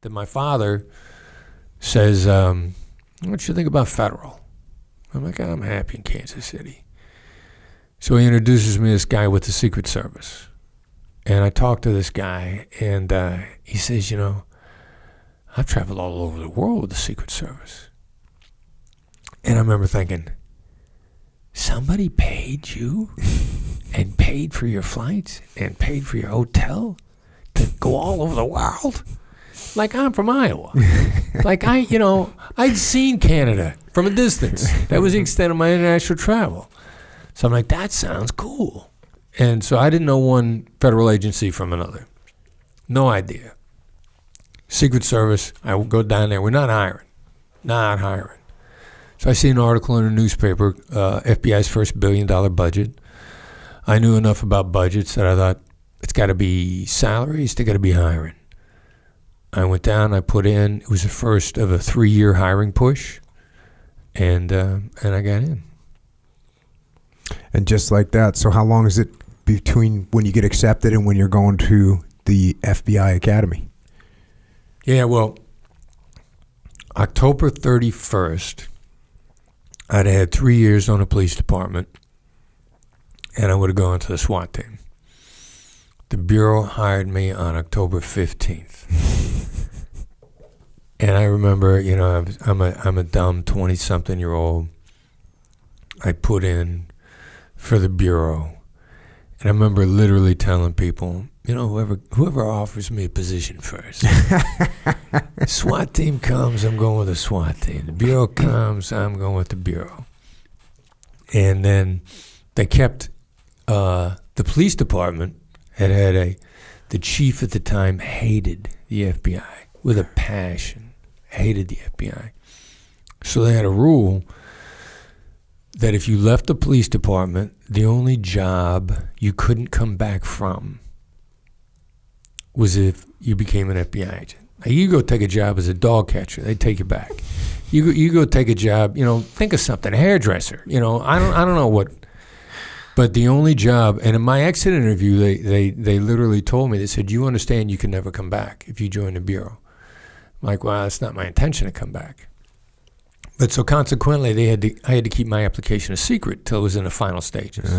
that my father says, what do you think about federal? I'm like, I'm happy in Kansas City. So he introduces me to this guy with the Secret Service. And I talked to this guy, and he says, I've traveled all over the world with the Secret Service. And I remember thinking, somebody paid you and paid for your flights and paid for your hotel to go all over the world? Like, I'm from Iowa. Like, I'd seen Canada from a distance. That was the extent of my international travel. So I'm like, that sounds cool. And so I didn't know one federal agency from another. No idea. Secret Service, I would go down there. We're not hiring. Not hiring. So I see an article in a newspaper, FBI's first $1 billion budget. I knew enough about budgets that I thought, it's got to be salaries, they got to be hiring. I went down, I put in, it was the first of a 3-year hiring push, and I got in. And just like that, so how long is it between when you get accepted and when you're going to the FBI Academy? Yeah, well, October 31st, I'd had 3 years on the police department, and I would have gone to the SWAT team. The Bureau hired me on October 15th. And I remember, I'm a dumb 20-something-year-old. I put in for the Bureau. And I remember literally telling people, whoever offers me a position first. SWAT team comes, I'm going with the SWAT team. The Bureau comes, I'm going with the Bureau. And then they kept, the police department had the chief at the time hated the FBI with a passion, hated the FBI. So they had a rule that if you left the police department, the only job you couldn't come back from was if you became an FBI agent. Now, you go take a job as a dog catcher, they take you back. You go take a job, think of something, a hairdresser, I don't know what. But the only job, and in my exit interview, they literally told me, they said, you understand you can never come back if you join the Bureau. I'm like, well, it's not my intention to come back. But so consequently, I had to keep my application a secret till it was in the final stages.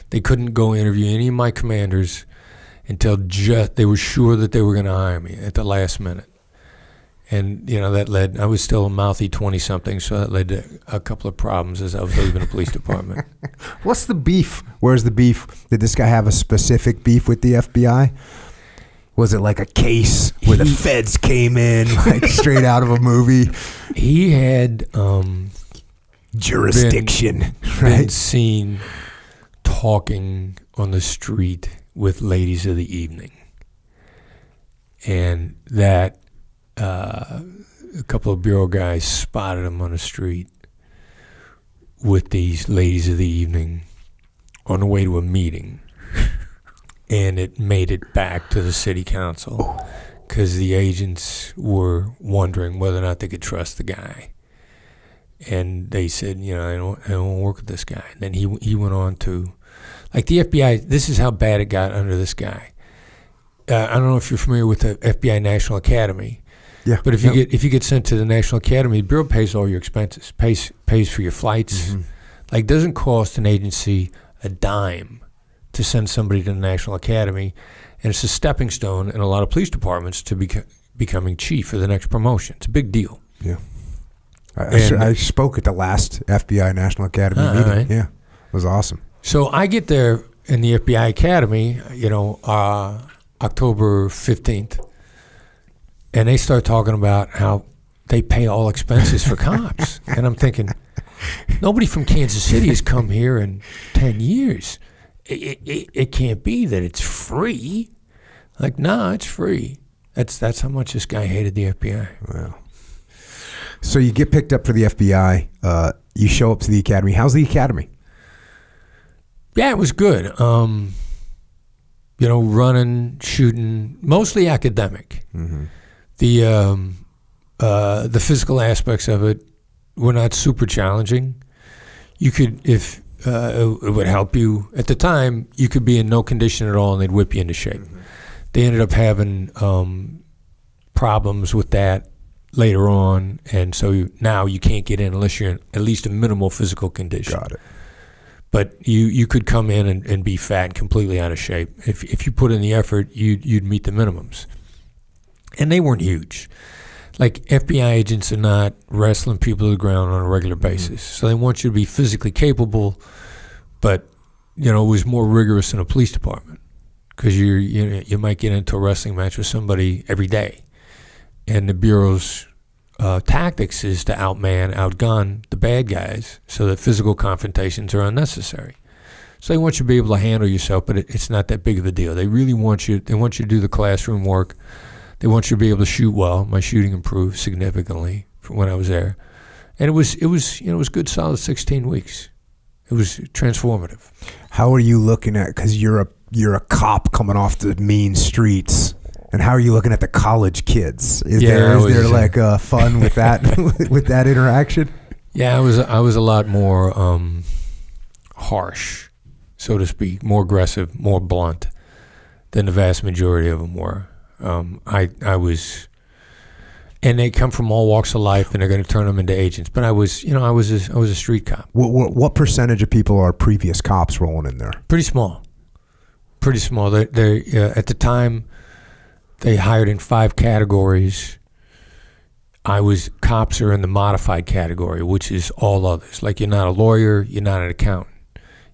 They couldn't go interview any of my commanders until they were sure that they were going to hire me at the last minute. And, that led, I was still a mouthy 20-something, so that led to a couple of problems as I was leaving the police department. What's the beef? Where's the beef? Did this guy have a specific beef with the FBI? Was it like a case where the feds came in, like straight out of a movie? He had jurisdiction, been seen talking on the street with ladies of the evening. And that... a couple of Bureau guys spotted him on the street with these ladies of the evening on the way to a meeting. And it made it back to the city council because the agents were wondering whether or not they could trust the guy. And they said, I don't work with this guy. And then he went on to, like the FBI, this is how bad it got under this guy. I don't know if you're familiar with the FBI National Academy. Yeah, but if you get sent to the National Academy, the Bureau pays all your expenses, pays for your flights. Mm-hmm. Like, doesn't cost an agency a dime to send somebody to the National Academy, and it's a stepping stone in a lot of police departments to becoming chief for the next promotion. It's a big deal. Yeah, I spoke at the last FBI National Academy meeting. Right. Yeah, it was awesome. So I get there in the FBI Academy, October 15th. And they start talking about how they pay all expenses for cops. And I'm thinking, nobody from Kansas City has come here in 10 years. It can't be that it's free. Like, nah, it's free. That's how much this guy hated the FBI. Wow. So you get picked up for the FBI. You show up to the academy. How's the academy? Yeah, it was good. Running, shooting, mostly academic. Mm-hmm. The physical aspects of it were not super challenging. You could, if it would help you at the time, you could be in no condition at all, and they'd whip you into shape. Mm-hmm. They ended up having problems with that later on, and so now you can't get in unless you're in at least a minimal physical condition. Got it. But you could come in and be fat and completely out of shape. If you put in the effort, you'd meet the minimums. And they weren't huge. Like, FBI agents are not wrestling people to the ground on a regular basis. So they want you to be physically capable, but, it was more rigorous than a police department, because you might get into a wrestling match with somebody every day. And the Bureau's tactics is to outgun the bad guys so that physical confrontations are unnecessary. So they want you to be able to handle yourself, but it's not that big of a deal. They really want you to do the classroom work. They want you to be able to shoot well. My shooting improved significantly from when I was there. And it was good, solid 16 weeks. It was transformative. How are you looking at, because you're a cop coming off the mean streets, and how are you looking at the college kids? Is there like fun with that with that interaction? Yeah, I was a lot more harsh, so to speak, more aggressive, more blunt than the vast majority of them were. I was, and they come from all walks of life, and they're going to turn them into agents. But I was a street cop. What percentage of people are previous cops rolling in there? Pretty small. They at the time, they hired in 5 categories. Cops are in the modified category, which is all others. Like, you're not a lawyer, you're not an accountant,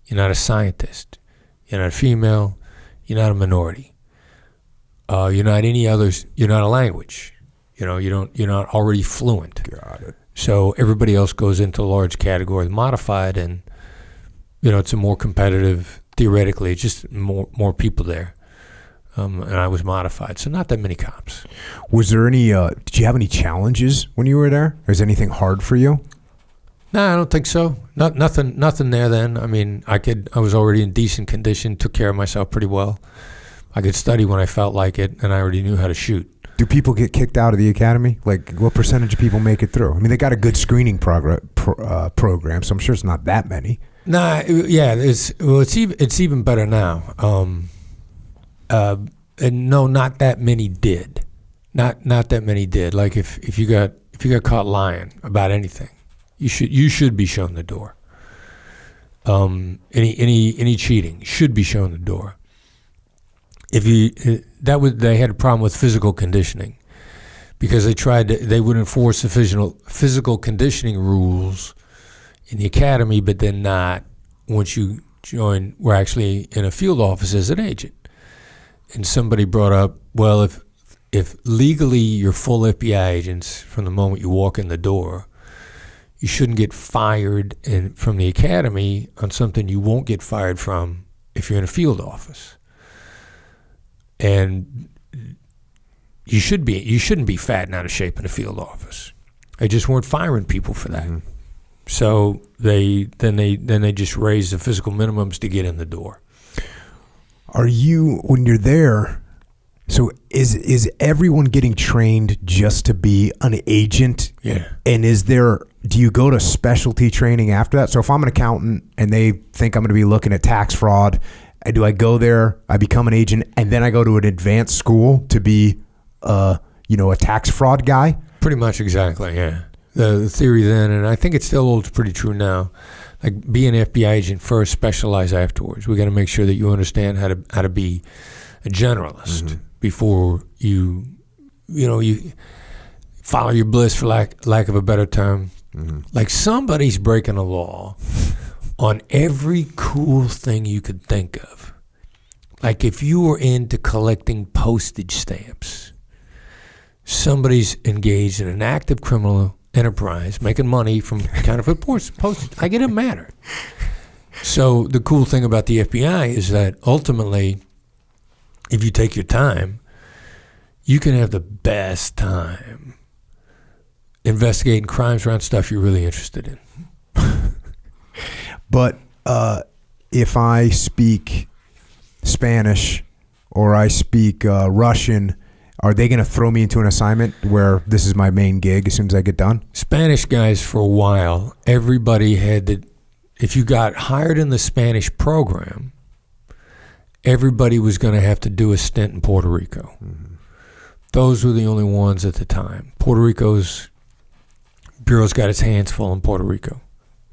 you're not a scientist, you're not a female, you're not a minority. You're not any others. You're not a language. You're not already fluent. Got it. So everybody else goes into a large category, modified, and it's a more competitive. Theoretically, it's just more people there. And I was modified, so not that many cops. Was there any? Did you have any challenges when you were there? Was anything hard for you? No, I don't think so. Nothing there then. I mean, I was already in decent condition, took care of myself pretty well. I could study when I felt like it, and I already knew how to shoot. Do people get kicked out of the academy? Like, what percentage of people make it through? I mean, they got a good screening program, so I'm sure it's not that many. Nah, yeah, it's even better now. And no, not that many did. Not that many did. Like, if you got caught lying about anything, you should be shown the door. Any cheating should be shown the door. They had a problem with physical conditioning, because they would enforce the physical conditioning rules in the academy, but then not once you join. We're actually in a field office as an agent, and somebody brought up, well, if legally you're full FBI agents from the moment you walk in the door, you shouldn't get fired from the academy on something you won't get fired from if you're in a field office. And you shouldn't be fat and out of shape in a field office. They just weren't firing people for that. Mm-hmm. So they just raised the physical minimums to get in the door. Are you, when you're there, so is everyone getting trained just to be an agent? Yeah. And do you go to specialty training after that? So if I'm an accountant and they think I'm going to be looking at tax fraud, do I go there, I become an agent, and then I go to an advanced school to be, a tax fraud guy? Pretty much, exactly, yeah. The theory then, and I think it still holds pretty true now, like, be an FBI agent first, specialize afterwards. We got to make sure that you understand how to be a generalist before you follow your bliss, for lack of a better term. Mm-hmm. Like, somebody's breaking a law on every cool thing you could think of. Like, if you were into collecting postage stamps, somebody's engaged in an active criminal enterprise, making money from counterfeit postage. Like, it didn't matter. So the cool thing about the FBI is that ultimately, if you take your time, you can have the best time investigating crimes around stuff you're really interested in. But if I speak Spanish or I speak Russian, are they going to throw me into an assignment where this is my main gig as soon as I get done? Spanish guys, for a while, everybody had to, if you got hired in the Spanish program, everybody was going to have to do a stint in Puerto Rico. Mm-hmm. those were the only ones at the time. Puerto Rico's bureau's got its hands full in Puerto Rico.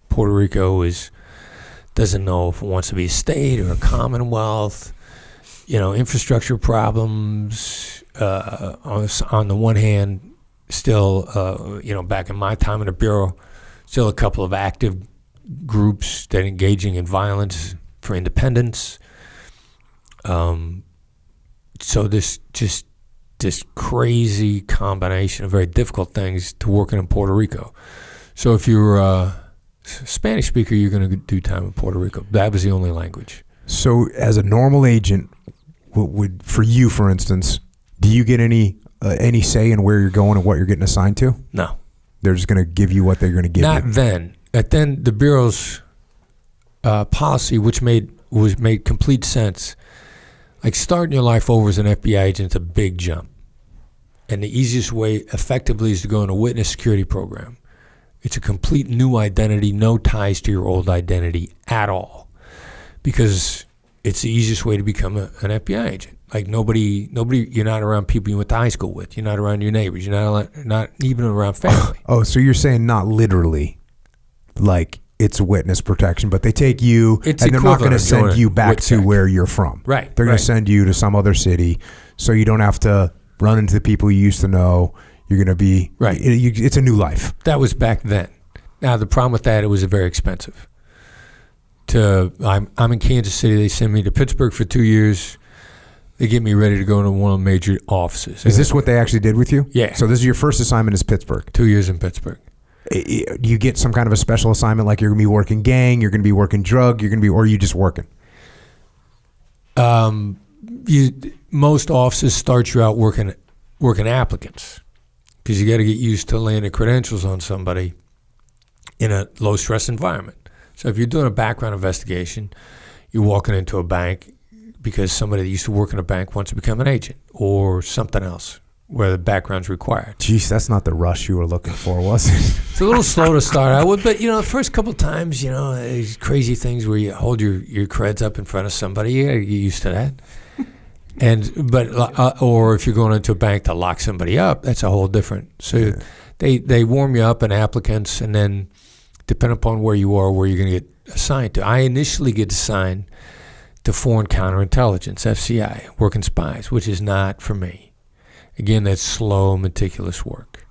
Puerto Rico doesn't know if it wants to be a state or a commonwealth. Infrastructure problems. On the one hand, still, back in my time in the bureau, still a couple of active groups that are engaging in violence for independence. So this crazy combination of very difficult things to working in Puerto Rico. So if you're a Spanish speaker, you're going to do time in Puerto Rico. That was the only language. So as a normal agent, for you, for instance, do you get any say in where you're going and what you're getting assigned to? No. They're just going to give you what they're going to give you? Not then. Then the Bureau's policy, which made complete sense, like starting your life over as an FBI agent is a big jump. And the easiest way effectively is to go in a witness security program. It's a complete new identity, no ties to your old identity at all. Because it's the easiest way to become an FBI agent. Like nobody, you're not around people you went to high school with. You're not around your neighbors. You're not even around family. Oh, so you're saying not literally, like it's witness protection, but they take you and they're not going to send you back to where you're from. Right. They're going to send you to some other city so you don't have to run into the people you used to know. You're going to be, right. It's a new life. That was back then. Now, the problem with that, it was very expensive. I'm in Kansas City. They send me to Pittsburgh for 2 years. They get me ready to go into one of the major offices. Is this what they actually did with you? Yeah. So this is your first assignment is Pittsburgh. 2 years in Pittsburgh. You get some kind of a special assignment, like you're going to be working gang, you're going to be working drug, or are you just working? Most offices start you out working applicants because you got to get used to landing credentials on somebody in a low stress environment. So if you're doing a background investigation, you're walking into a bank because somebody that used to work in a bank wants to become an agent or something else where the background's required. Jeez, that's not the rush you were looking for, was it? It's a little slow to start out with, but the first couple of times, these crazy things where you hold your creds up in front of somebody, you gotta get used to that. Or if you're going into a bank to lock somebody up, that's a whole different. So they warm you up in applicants, and then depending upon where you are, where you're going to get assigned to. I initially get assigned to foreign counterintelligence, FCI, working spies, which is not for me. Again, that's slow, meticulous work.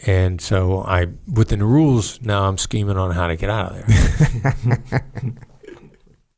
And so within the rules, now I'm scheming on how to get out of there.